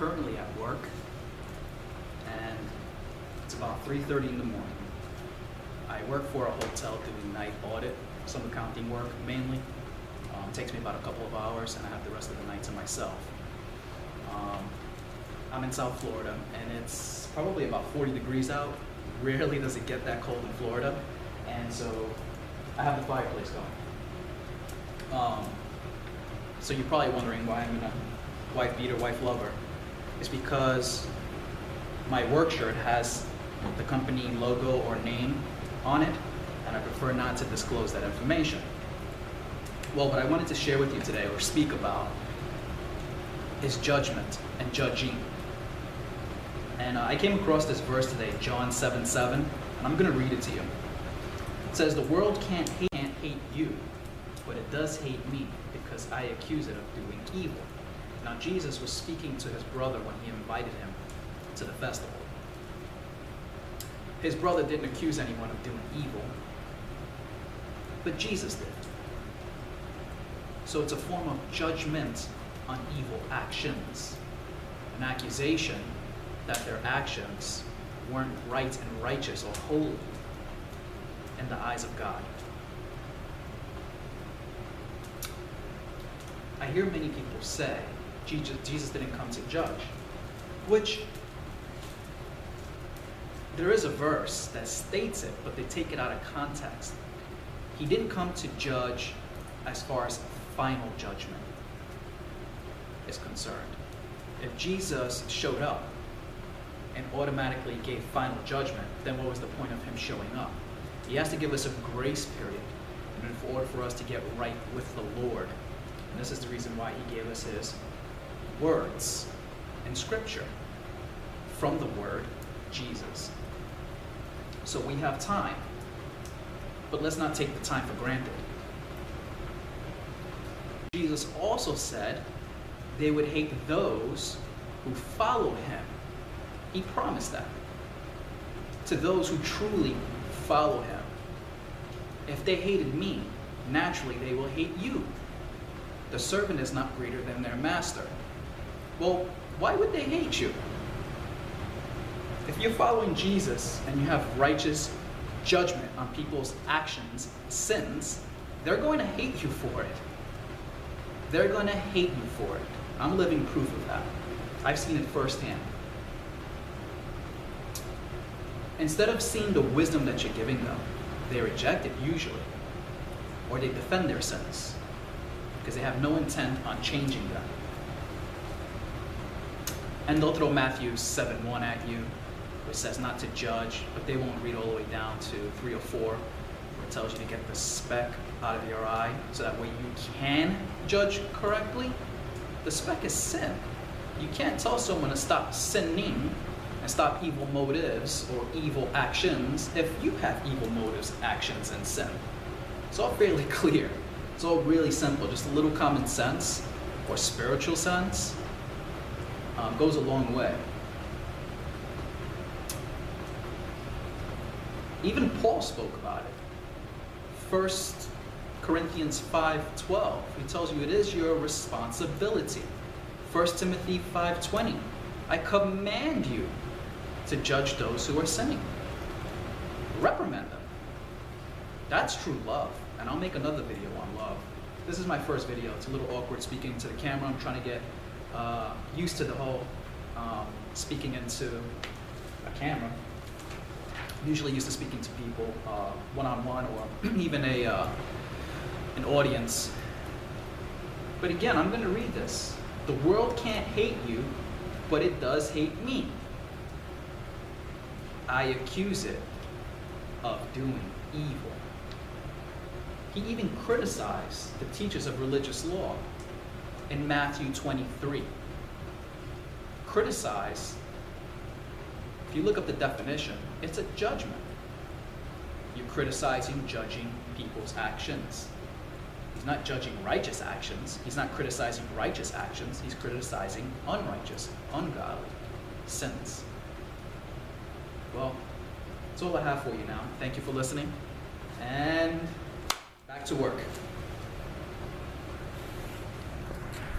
currently at work, and it's about 3:30 in the morning. I work for a hotel doing night audit, some accounting work mainly. It takes me about a couple of hours, and I have the rest of the night to myself. I'm in South Florida, and it's probably about 40 degrees out. Rarely does it get that cold in Florida, and so I have the fireplace going. So you're probably wondering why I'm in a wife beater, wife lover. It's because my work shirt has the company logo or name on it, and I prefer not to disclose that information. Well, what I wanted to share with you today, or speak about, is judgment and judging. And I came across this verse today, John 7:7, and I'm going to read it to you. It says, "The world can't hate you, but it does hate me, because I accuse it of doing evil." Now, Jesus was speaking to his brother when he invited him to the festival. His brother didn't accuse anyone of doing evil, but Jesus did. So it's a form of judgment on evil actions, an accusation that their actions weren't right and righteous or holy in the eyes of God. I hear many people say Jesus didn't come to judge, which there is a verse that states it, but they take it out of context. He didn't come to judge as far as final judgment is concerned. If Jesus showed up and automatically gave final judgment, then what was the point of him showing up? He has to give us a grace period in order for us to get right with the Lord. And this is the reason why he gave us his words in Scripture from the Word, Jesus. So we have time, but let's not take the time for granted. Jesus also said they would hate those who follow him. He promised that to those who truly follow him. If they hated me, naturally they will hate you. The servant is not greater than their master. Well, why would they hate you? If you're following Jesus and you have righteous judgment on people's actions, sins, they're going to hate you for it. They're going to hate you for it. I'm living proof of that. I've seen it firsthand. Instead of seeing the wisdom that you're giving them, they reject it usually, or they defend their sins because they have no intent on changing them. And they'll throw Matthew 7:1 at you, which says not to judge, but they won't read all the way down to 3 or 4, where it tells you to get the speck out of your eye so that way you can judge correctly. The speck is sin. You can't tell someone to stop sinning and stop evil motives or evil actions if you have evil motives, actions, and sin. It's all fairly clear. It's all really simple. Just a little common sense or spiritual sense goes a long way. Even Paul spoke about it. 1 Corinthians 5:12, he tells you it is your responsibility. 1 Timothy 5:20, I command you to judge those who are sinning. Reprimand them. That's true love. And I'll make another video on love. This is my first video. It's a little awkward speaking to the camera. I'm trying to get used to the whole speaking into a camera. I'm usually used to speaking to people one-on-one or even an audience. But again, I'm going to read this. The world can't hate you, but it does hate me. I accuse it of doing evil. He even criticized the teachers of religious law in Matthew 23. Criticize, if you look up the definition, it's a judgment. You're criticizing, judging people's actions. He's not judging righteous actions. He's not criticizing righteous actions. He's criticizing unrighteous, ungodly sins. Well, that's all I have for you now. Thank you for listening. And back to work.